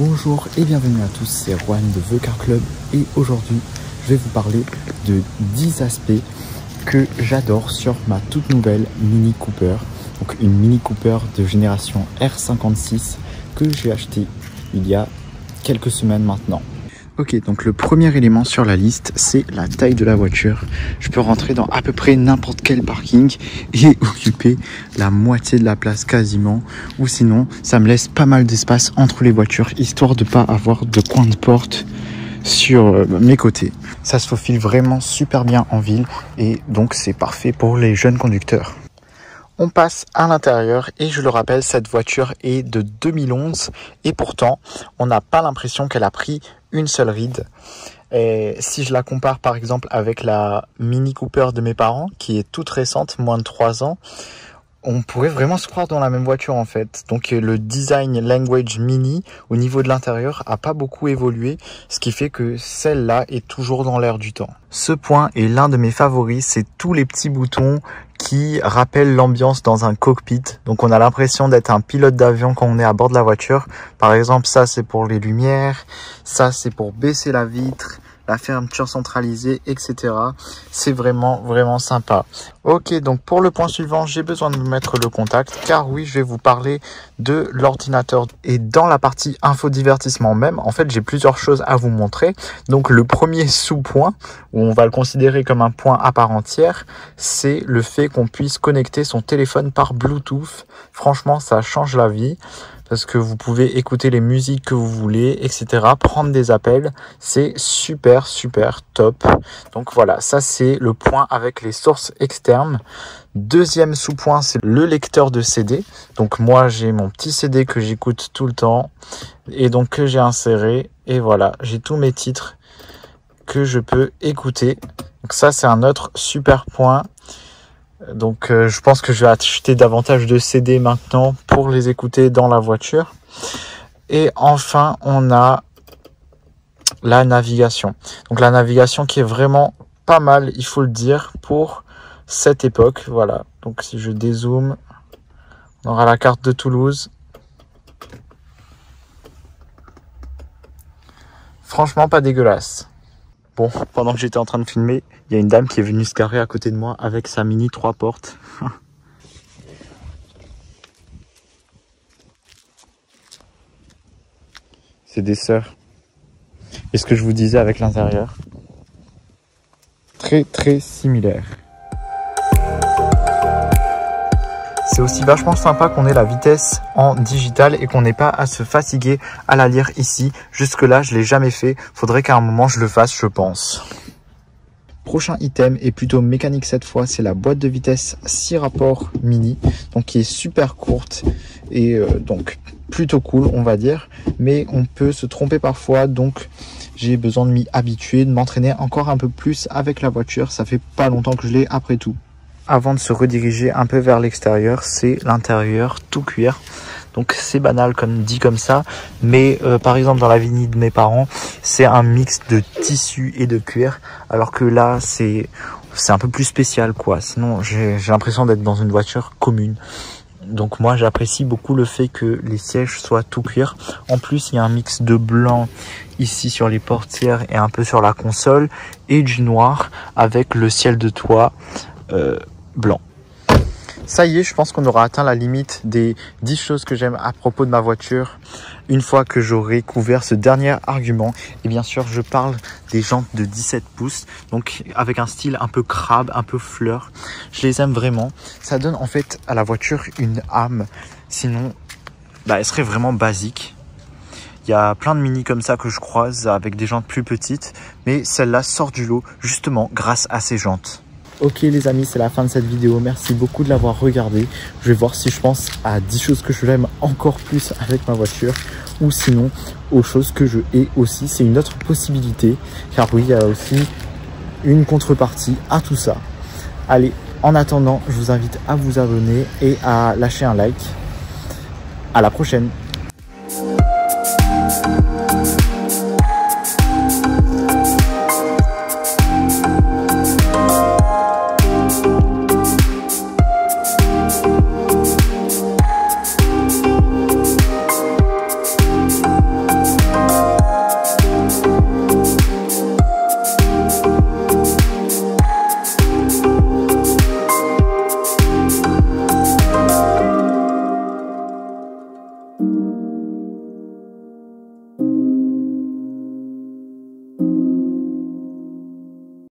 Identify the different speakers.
Speaker 1: Bonjour et bienvenue à tous, c'est Juan de The Car Club et aujourd'hui je vais vous parler de 10 aspects que j'adore sur ma toute nouvelle Mini Cooper. Donc une Mini Cooper de génération R56 que j'ai acheté il y a quelques semaines maintenant. Ok, donc le premier élément sur la liste, c'est la taille de la voiture. Je peux rentrer dans à peu près n'importe quel parking et occuper la moitié de la place quasiment. Ou sinon, ça me laisse pas mal d'espace entre les voitures, histoire de pas avoir de coin de porte sur mes côtés. Ça se faufile vraiment super bien en ville et donc c'est parfait pour les jeunes conducteurs. On passe à l'intérieur et je le rappelle, cette voiture est de 2011 et pourtant on n'a pas l'impression qu'elle a pris une seule ride. Et si je la compare par exemple avec la Mini Cooper de mes parents qui est toute récente, moins de 3 ans, on pourrait vraiment se croire dans la même voiture en fait. Donc le design Language Mini au niveau de l'intérieur a pas beaucoup évolué, ce qui fait que celle-là est toujours dans l'air du temps. Ce point est l'un de mes favoris, c'est tous les petits boutons qui rappellent l'ambiance dans un cockpit. Donc on a l'impression d'être un pilote d'avion quand on est à bord de la voiture. Par exemple, ça c'est pour les lumières, ça c'est pour baisser la vitre, la fermeture centralisée, etc. C'est vraiment sympa. Ok, donc pour le point suivant, j'ai besoin de me mettre le contact, car oui, je vais vous parler de l'ordinateur. Et dans la partie infodivertissement même, en fait, j'ai plusieurs choses à vous montrer. Donc le premier sous-point, où on va le considérer comme un point à part entière, c'est le fait qu'on puisse connecter son téléphone par Bluetooth. Franchement, ça change la vie. Parce que vous pouvez écouter les musiques que vous voulez, etc. Prendre des appels, c'est super top. Donc voilà, ça c'est le point avec les sources externes. Deuxième sous-point, c'est le lecteur de CD. Donc moi j'ai mon petit CD que j'écoute tout le temps et donc que j'ai inséré. Et voilà, j'ai tous mes titres que je peux écouter. Donc ça c'est un autre super point. Donc je pense que je vais acheter davantage de CD maintenant pour les écouter dans la voiture. Et enfin on a la navigation. Donc la navigation qui est vraiment pas mal, il faut le dire, pour cette époque. Voilà, donc si je dézoome, on aura la carte de Toulouse. Franchement pas dégueulasse. Bon, pendant que j'étais en train de filmer, il y a une dame qui est venue se garer à côté de moi avec sa Mini 3 portes. C'est des sœurs. Et ce que je vous disais avec l'intérieur, très similaire. C'est aussi vachement sympa qu'on ait la vitesse en digital et qu'on n'ait pas à se fatiguer à la lire ici. Jusque là, je l'ai jamais fait. Faudrait qu'à un moment je le fasse, je pense. Prochain item est plutôt mécanique cette fois, c'est la boîte de vitesse 6 rapports mini, donc qui est super courte et donc plutôt cool on va dire, mais on peut se tromper parfois, donc j'ai besoin de m'y habituer, de m'entraîner encore un peu plus avec la voiture. Ça fait pas longtemps que je l'ai après tout. Avant de se rediriger un peu vers l'extérieur, c'est l'intérieur tout cuir. Donc c'est banal comme dit comme ça, mais par exemple dans la Mini de mes parents, c'est un mix de tissu et de cuir, alors que là c'est un peu plus spécial quoi. Sinon j'ai l'impression d'être dans une voiture commune. Donc moi j'apprécie beaucoup le fait que les sièges soient tout cuir. En plus il y a un mix de blanc ici sur les portières et un peu sur la console, et du noir avec le ciel de toit blanc. Ça y est, je pense qu'on aura atteint la limite des 10 choses que j'aime à propos de ma voiture. Une fois que j'aurai couvert ce dernier argument, et bien sûr je parle des jantes de 17 pouces, donc avec un style un peu crabe, un peu fleur. Je les aime vraiment. Ça donne en fait à la voiture une âme, sinon elle serait vraiment basique. Il y a plein de Mini comme ça que je croise avec des jantes plus petites, mais celle-là sort du lot justement grâce à ces jantes. Ok les amis, c'est la fin de cette vidéo. Merci beaucoup de l'avoir regardé. Je vais voir si je pense à 10 choses que je l'aime encore plus avec ma voiture, ou sinon aux choses que je hais aussi. C'est une autre possibilité, car oui, il y a aussi une contrepartie à tout ça. Allez, en attendant, je vous invite à vous abonner et à lâcher un like. À la prochaine.